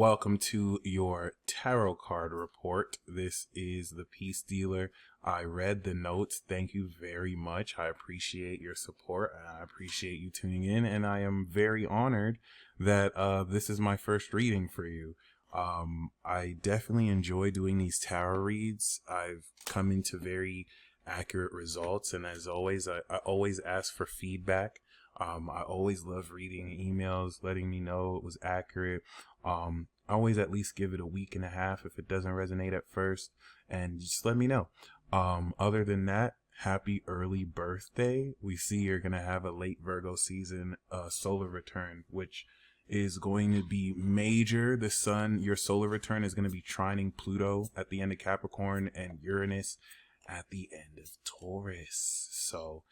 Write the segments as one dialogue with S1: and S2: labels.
S1: Welcome to your tarot card report. This is the Peace Dealer. I read the notes. Thank you very much. I appreciate your support. I appreciate you tuning in, and I am very honored that this is my first reading for you. I definitely enjoy doing these tarot reads. I've come into very accurate results, and as always, I always ask for feedback. I always love reading emails, letting me know it was accurate. I always at least give it a week and a half if it doesn't resonate at first, and just let me know. Other than that, happy early birthday. We see you're going to have a late Virgo season solar return, which is going to be major. The sun, your solar return is going to be trining Pluto at the end of Capricorn and Uranus at the end of Taurus. So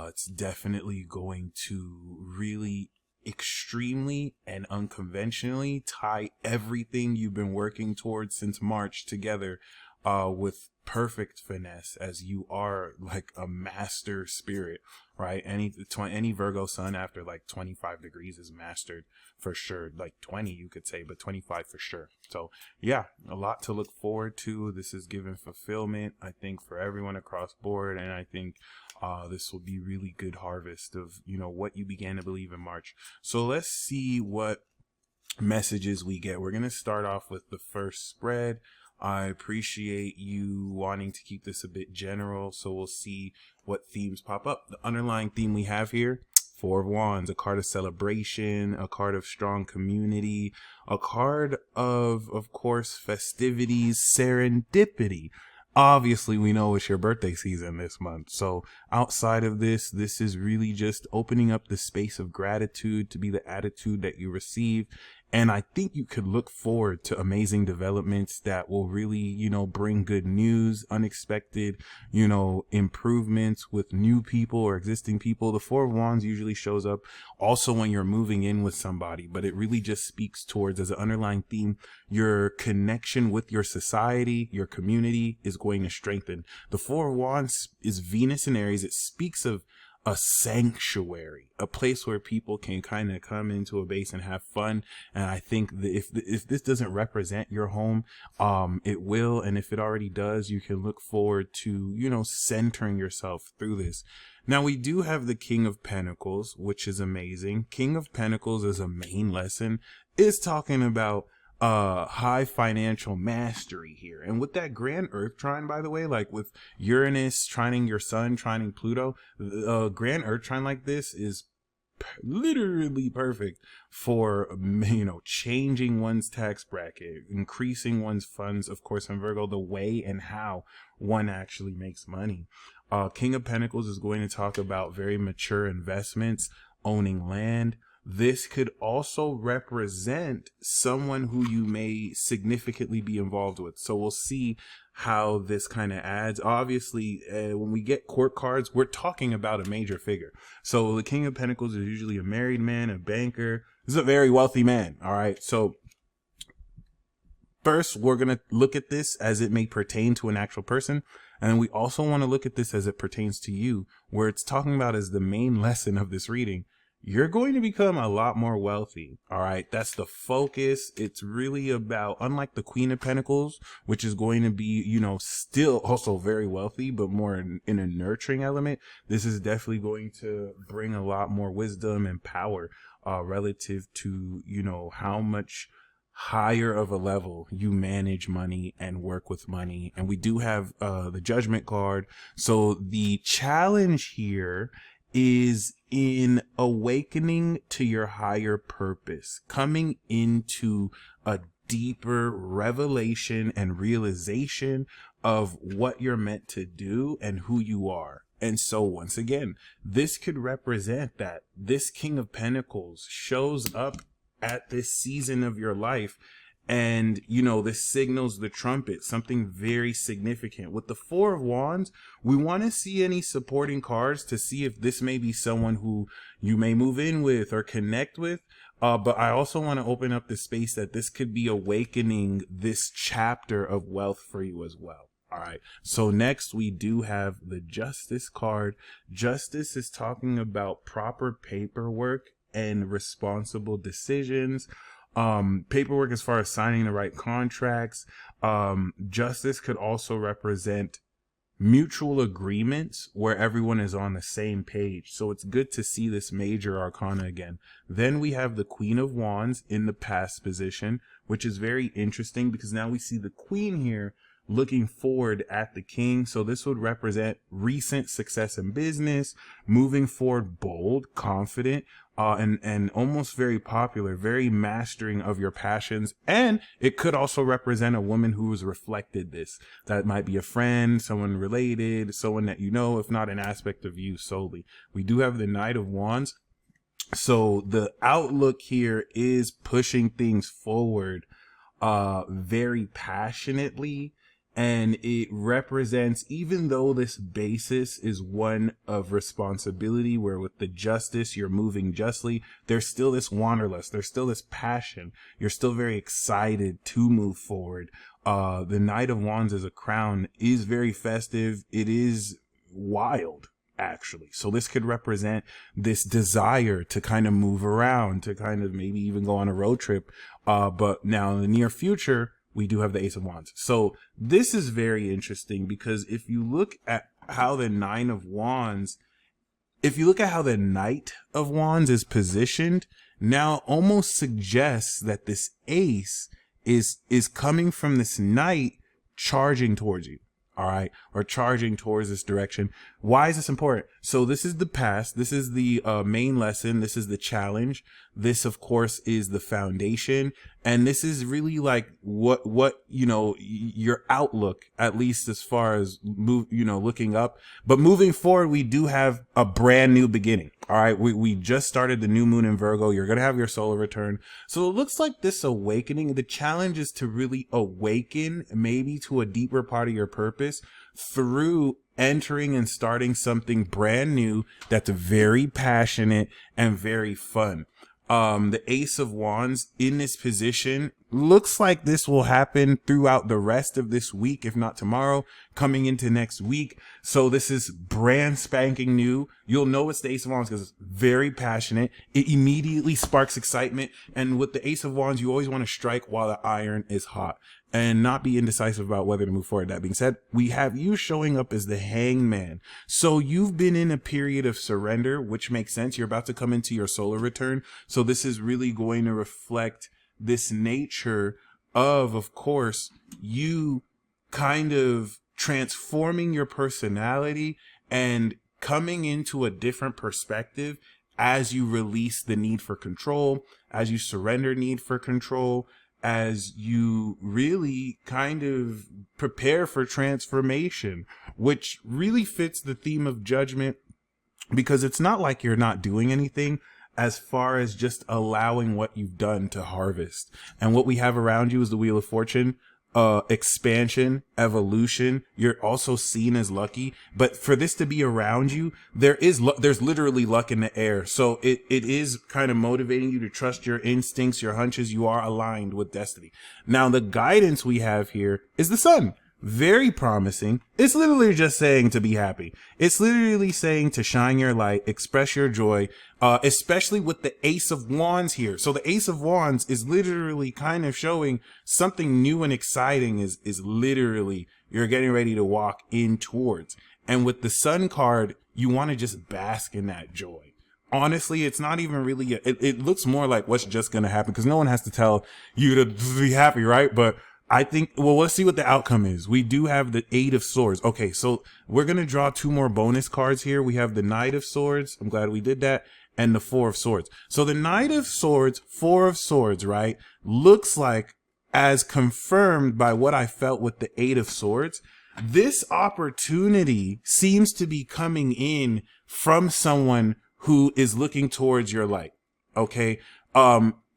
S1: it's definitely going to really extremely and unconventionally tie everything you've been working towards since March together with perfect finesse, as you are like a master spirit, right? Any Virgo sun after like 25 degrees is mastered for sure. Like 20 you could say, but 25 for sure. So yeah, a lot to look forward to. This is giving fulfillment, I think, for everyone across board, and I think this will be really good harvest of what you began to believe in March. So let's see what messages we get. We're gonna start off with the first spread. I appreciate you wanting to keep this a bit general, so we'll see what themes pop up. The underlying theme we have here: Four of Wands, a card of celebration, a card of strong community, a card of course, festivities, serendipity. Obviously, we know it's your birthday season this month. So outside of this is really just opening up the space of gratitude to be the attitude that you receive. And I think you could look forward to amazing developments that will really, bring good news, unexpected, improvements with new people or existing people. The Four of Wands usually shows up also when you're moving in with somebody, but it really just speaks towards, as an underlying theme, your connection with your society, your community is going to strengthen. The Four of Wands is Venus in Aries. It speaks of a sanctuary, a place where people can kind of come into a base and have fun. And I think that if this doesn't represent your home, it will. And if it already does, you can look forward to, centering yourself through this. Now, we do have the King of Pentacles, which is amazing. King of Pentacles is a main lesson. It's talking about high financial mastery here. And with that grand Earth trine, by the way, like with Uranus trining your sun, trining Pluto, grand Earth trine like this is literally perfect for changing one's tax bracket, increasing one's funds, of course, in Virgo, the way and how one actually makes money. King of Pentacles is going to talk about very mature investments, owning land. This could also represent someone who you may significantly be involved with. So we'll see how this kind of adds. Obviously, when we get court cards, we're talking about a major figure. So the King of Pentacles is usually a married man, a banker. This is a very wealthy man. All right. So first, we're going to look at this as it may pertain to an actual person. And we also want to look at this as it pertains to you, where it's talking about as the main lesson of this reading. You're going to become a lot more wealthy. All right. That's the focus. It's really about, unlike the Queen of Pentacles, which is going to be, still also very wealthy, but more in a nurturing element. This is definitely going to bring a lot more wisdom and power, relative to, how much higher of a level you manage money and work with money. And we do have, the Judgment card. So the challenge here is in awakening to your higher purpose, coming into a deeper revelation and realization of what you're meant to do and who you are. And so once again, this could represent that this King of Pentacles shows up at this season of your life. And, this signals the trumpet, something very significant. With the Four of Wands, we want to see any supporting cards to see if this may be someone who you may move in with or connect with. But I also want to open up the space that this could be awakening this chapter of wealth for you as well. All right. So next we do have the Justice card. Justice is talking about proper paperwork and responsible decisions. Paperwork as far as signing the right contracts. Justice could also represent mutual agreements where everyone is on the same page. So it's good to see this major arcana again. Then we have the Queen of Wands in the past position, which is very interesting because now we see the Queen here looking forward at the King. So this would represent recent success in business, moving forward, bold, confident, and almost very popular, very mastering of your passions. And it could also represent a woman who has reflected this. That might be a friend, someone related, someone that you know, if not an aspect of you solely. We do have the Knight of Wands. So the outlook here is pushing things forward very passionately. And it represents, even though this basis is one of responsibility, where with the justice, you're moving justly, there's still this wanderlust, there's still this passion. You're still very excited to move forward. The Knight of Wands as a crown is very festive. It is wild, actually. So this could represent this desire to kind of move around, to kind of maybe even go on a road trip. But now in the near future, we do have the Ace of Wands. So this is very interesting because if you look at how the Nine of Wands, if you look at how the Knight of Wands is positioned, now almost suggests that this ace is coming from this knight charging towards you. All right, or charging towards this direction. Why is this important? So this is the past. This is the main lesson. This is the challenge. This, of course, is the foundation. And this is really like what, you know, your outlook, at least as far as looking up. But moving forward, we do have a brand new beginning. All right. We just started the new moon in Virgo. You're going to have your solar return. So it looks like this awakening, the challenge is to really awaken maybe to a deeper part of your purpose through entering and starting something brand new that's very passionate and very fun. The Ace of Wands in this position looks like this will happen throughout the rest of this week, if not tomorrow, coming into next week. So this is brand spanking new. You'll know it's the Ace of Wands because it's very passionate. It immediately sparks excitement. And with the Ace of Wands, you always want to strike while the iron is hot and not be indecisive about whether to move forward. That being said, we have you showing up as the Hangman. So you've been in a period of surrender, which makes sense. You're about to come into your solar return. So this is really going to reflect this nature of course, you kind of transforming your personality and coming into a different perspective as you release the need for control, as you surrender need for control, as you really kind of prepare for transformation, which really fits the theme of Judgment, because it's not like you're not doing anything as far as just allowing what you've done to harvest. And what we have around you is the Wheel of Fortune, expansion, evolution. You're also seen as lucky, but for this to be around you, there's literally luck in the air. So it is kind of motivating you to trust your instincts, your hunches. You are aligned with destiny. Now, the guidance we have here is the Sun. Very promising. It's literally just saying to be happy. It's literally saying to shine your light, express your joy, especially with the Ace of Wands here. So the Ace of Wands is literally kind of showing something new and exciting is literally you're getting ready to walk in towards. And with the Sun card, you want to just bask in that joy. Honestly, it's not even really, it looks more like what's just going to happen because no one has to tell you to be happy, right? But I think, well, let's see what the outcome is. We do have the Eight of Swords. Okay, so we're going to draw two more bonus cards here. We have the Knight of Swords. I'm glad we did that. And the Four of Swords. So the Knight of Swords, Four of Swords, right, looks like, as confirmed by what I felt with the Eight of Swords, this opportunity seems to be coming in from someone who is looking towards your light. Okay.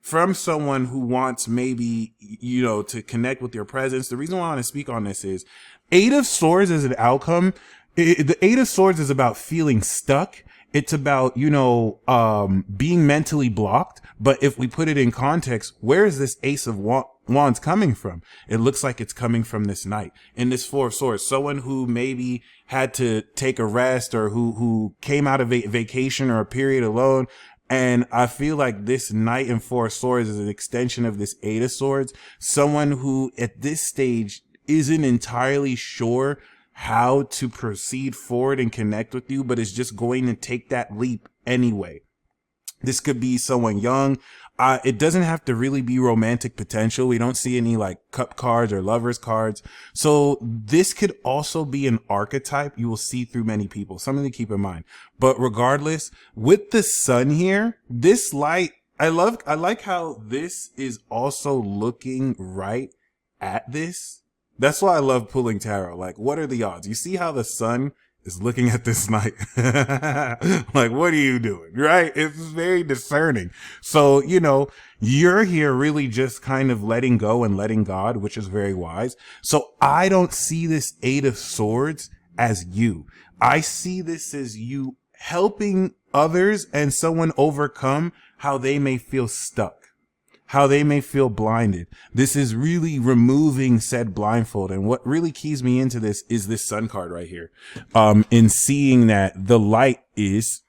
S1: From someone who wants maybe, to connect with your presence. The reason why I want to speak on this is Eight of Swords as an outcome. The Eight of Swords is about feeling stuck. It's about, being mentally blocked. But if we put it in context, where is this Ace of Wands coming from? It looks like it's coming from this Knight. In this Four of Swords, someone who maybe had to take a rest or who came out of vacation or a period alone, And I feel like this Knight and Four of Swords is an extension of this Eight of Swords. Someone who at this stage isn't entirely sure how to proceed forward and connect with you, but is just going to take that leap anyway. This could be someone young. It doesn't have to really be romantic potential. We don't see any like cup cards or lovers cards. So this could also be an archetype you will see through many people. Something to keep in mind. But regardless, with the sun here, this light, I like how this is also looking right at this. That's why I love pulling tarot. Like, what are the odds? You see how the sun is looking at this Knight. Like, what are you doing? Right? It's very discerning. So, you're here really just kind of letting go and letting God, which is very wise. So I don't see this Eight of Swords as you. I see this as you helping others and someone overcome how they may feel stuck, how they may feel blinded. This is really removing said blindfold. And what really keys me into this is this Sun card right here. In seeing that the light is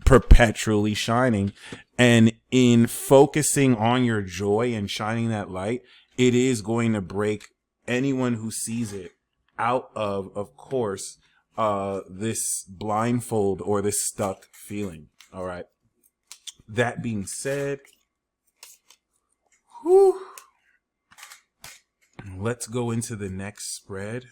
S1: perpetually shining, and in focusing on your joy and shining that light, it is going to break anyone who sees it out of course, this blindfold or this stuck feeling. All right. That being said, whew. Let's go into the next spread.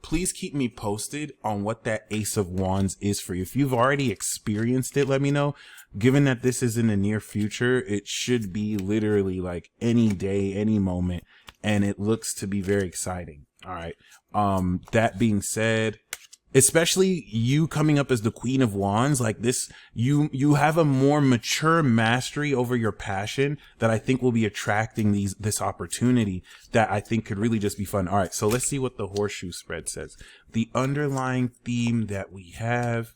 S1: Please keep me posted on what that Ace of Wands is for you. If you've already experienced it, let me know. Given that this is in the near future, it should be literally like any day, any moment, and it looks to be very exciting. All right. That being said, especially you coming up as the Queen of Wands, like this, you have a more mature mastery over your passion that I think will be attracting this opportunity that I think could really just be fun. All right, so let's see what the horseshoe spread says. The underlying theme that we have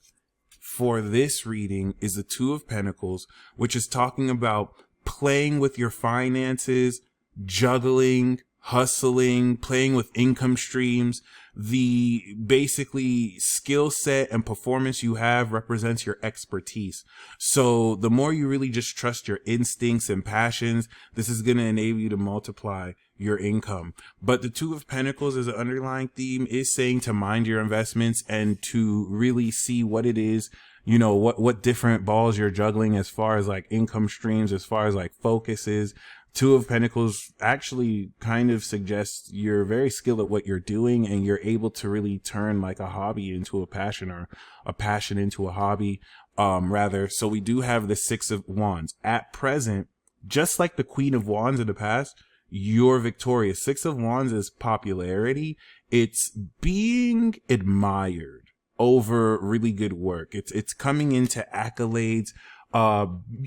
S1: for this reading is the Two of Pentacles, which is talking about playing with your finances, juggling, hustling, playing with income streams. The basically skill set and performance you have represents your expertise. So the more you really just trust your instincts and passions, this is going to enable you to multiply your income. But the Two of Pentacles as an underlying theme is saying to mind your investments and to really see what it is, what different balls you're juggling as far as like income streams, as far as like focuses. Two of Pentacles actually kind of suggests you're very skilled at what you're doing and you're able to really turn like a hobby into a passion, or a passion into a hobby, rather. So we do have the Six of Wands. At present, just like the Queen of Wands in the past, you're victorious. Six of Wands is popularity. It's being admired over really good work. It's coming into accolades,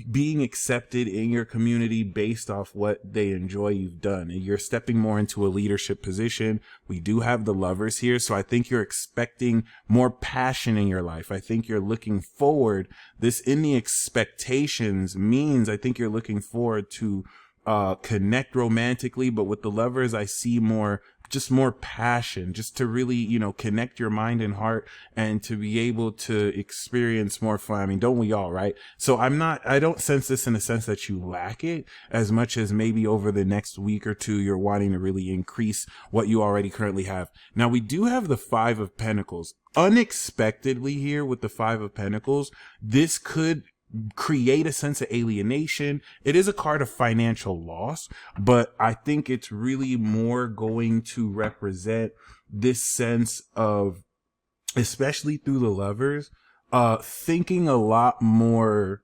S1: being accepted in your community based off what they enjoy you've done. And you're stepping more into a leadership position. We do have the Lovers here, so I think you're expecting more passion in your life. I think you're looking forward. This in the expectations means I think you're looking forward to connect romantically, but with the Lovers I see more passion, just to really, connect your mind and heart and to be able to experience more fun. I mean, don't we all, right? So I don't sense this in a sense that you lack it as much as maybe over the next week or two, you're wanting to really increase what you already currently have. Now we do have the Five of Pentacles. Unexpectedly here with the Five of Pentacles, this could create a sense of alienation. It is a card of financial loss, but I think it's really more going to represent this sense of, especially through the Lovers, thinking a lot more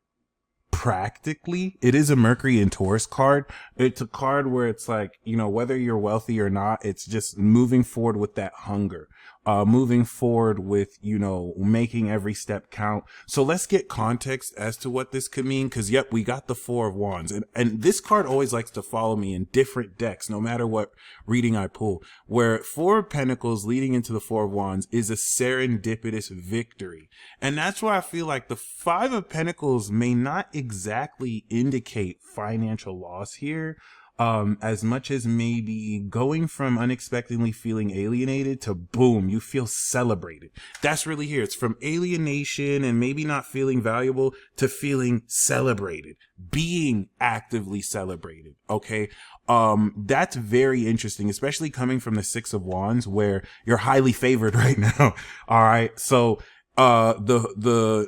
S1: practically. It is a Mercury and Taurus card. It's a card where it's like, whether you're wealthy or not, it's just moving forward with that hunger. Moving forward with, making every step count. So let's get context as to what this could mean. Cause yep, we got the Four of Wands, and this card always likes to follow me in different decks, no matter what reading I pull, where Four of Pentacles leading into the Four of Wands is a serendipitous victory. And that's why I feel like the Five of Pentacles may not exactly indicate financial loss here. As much as maybe going from unexpectedly feeling alienated to boom, you feel celebrated. That's really here. It's from alienation and maybe not feeling valuable to feeling celebrated, being actively celebrated. Okay. That's very interesting, especially coming from the Six of Wands where you're highly favored right now. All right. So, the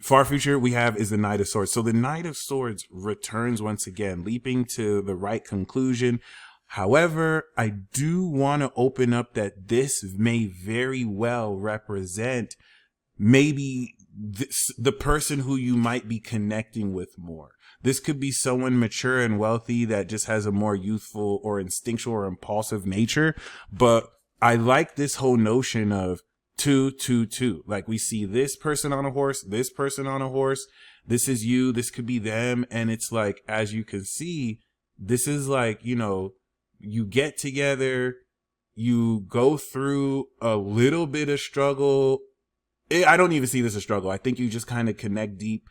S1: far future we have is the Knight of Swords. So the Knight of Swords returns once again, leaping to the right conclusion. However, I do want to open up that this may very well represent maybe the person who you might be connecting with more. This could be someone mature and wealthy that just has a more youthful or instinctual or impulsive nature. But I like this whole notion of 2, 2, 2. Like we see this person on a horse, this person on a horse. This is you. This could be them. And it's like, as you can see, this is like, you know, you get together, you go through a little bit of struggle. I don't even see this as struggle. I think you just kind of connect deep.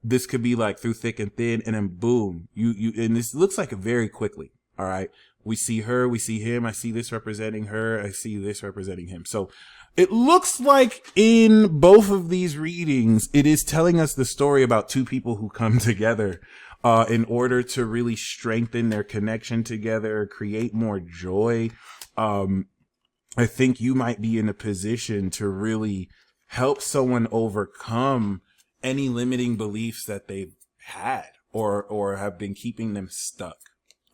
S1: This could be like through thick and thin, and then boom, and this looks like very quickly. All right. We see her, we see him. I see this representing her. I see this representing him. So it looks like in both of these readings, it is telling us the story about two people who come together in order to really strengthen their connection together, create more joy. I think you might be in a position to really help someone overcome any limiting beliefs that they've had or have been keeping them stuck.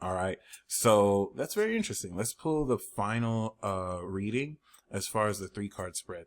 S1: All right. So that's very interesting. Let's pull the final reading as far as the 3-card spread.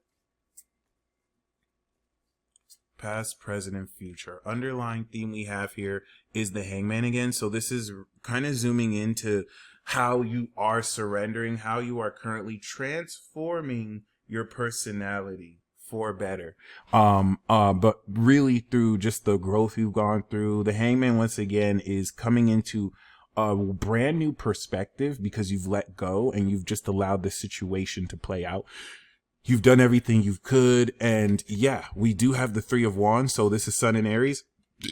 S1: Past, present, and future. Underlying theme we have here is the Hangman again. So this is kind of zooming into how you are surrendering, how you are currently transforming your personality for better. But really through just the growth you've gone through. The Hangman once again is coming into a brand new perspective because you've let go and you've just allowed the situation to play out. You've done everything you could. And yeah, we do have the 3 of Wands. So this is Sun in Aries.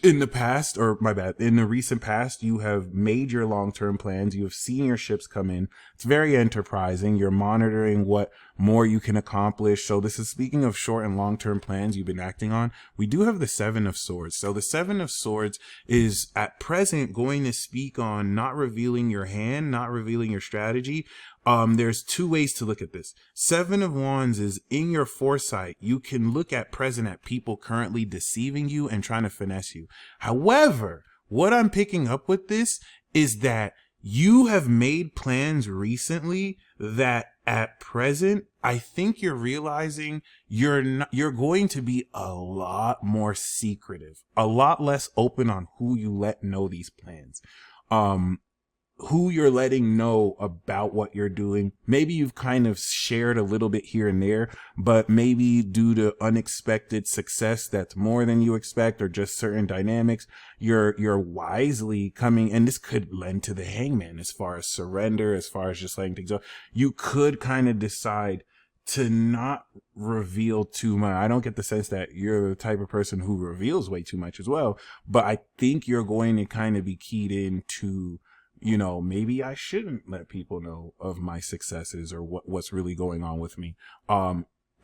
S1: In the past, or my bad, in the recent past, you have made your long-term plans. You have seen your ships come in. It's very enterprising. You're monitoring what more you can accomplish. So this is speaking of short and long-term plans you've been acting on. We do have the 7 of Swords. So the 7 of Swords is at present going to speak on not revealing your hand, not revealing your strategy. There's 2 ways to look at this. 7 of Wands is in your foresight. You can look at present at people currently deceiving you and trying to finesse you. However, what I'm picking up with this is that you have made plans recently that at present, I think you're realizing you're going to be a lot more secretive, a lot less open on who you let know these plans. Who you're letting know about what you're doing. Maybe you've kind of shared a little bit here and there, but maybe due to unexpected success that's more than you expect or just certain dynamics, you're wisely coming, and this could lend to the Hangman as far as surrender, as far as just letting things go. You could kind of decide to not reveal too much. I don't get the sense that you're the type of person who reveals way too much as well, but I think you're going to kind of be keyed into, you know, maybe I shouldn't let people know of my successes or what's really going on with me.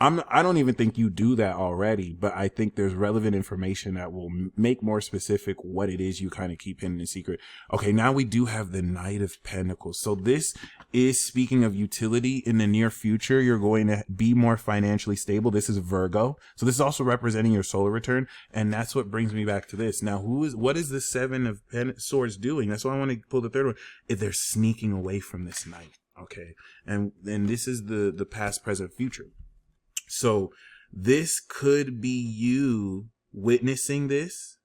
S1: I don't even think you do that already, but I think there's relevant information that will make more specific what it is you kind of keep hidden in secret. Okay, now we do have the Knight of Pentacles. So this is speaking of utility. In the near future, you're going to be more financially stable. This is Virgo. So this is also representing your solar return. And that's what brings me back to this. Now, what is the 7 of Swords doing? That's why I want to pull the 3rd one. They're sneaking away from this Knight. Okay. And this is the past, present, future. So this could be you witnessing this.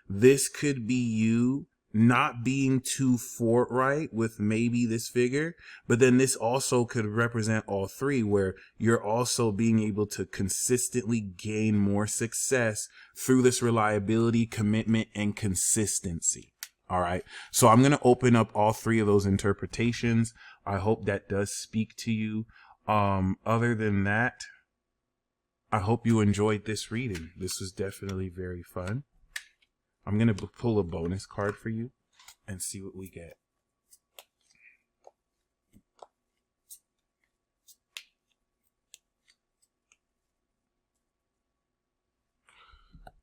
S1: This could be you not being too forthright with maybe this figure, but then this also could represent all 3, where you're also being able to consistently gain more success through this reliability, commitment, and consistency. All right. So I'm going to open up all 3 of those interpretations. I hope that does speak to you. Other than that, I hope you enjoyed this reading. This was definitely very fun. I'm going to pull a bonus card for you and see what we get.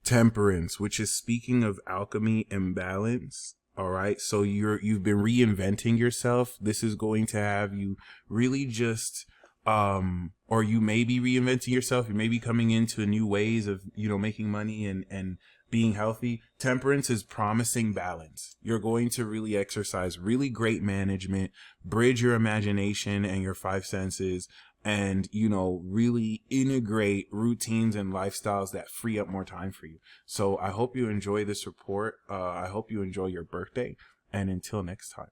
S1: Temperance, which is speaking of alchemy and balance. All right. So you've been reinventing yourself. This is going to have you really just or you may be reinventing yourself. You may be coming into new ways of, making money and being healthy. Temperance is promising balance. You're going to really exercise really great management, bridge your imagination and your five senses, and, really integrate routines and lifestyles that free up more time for you. So I hope you enjoy this report. I hope you enjoy your birthday. And until next time.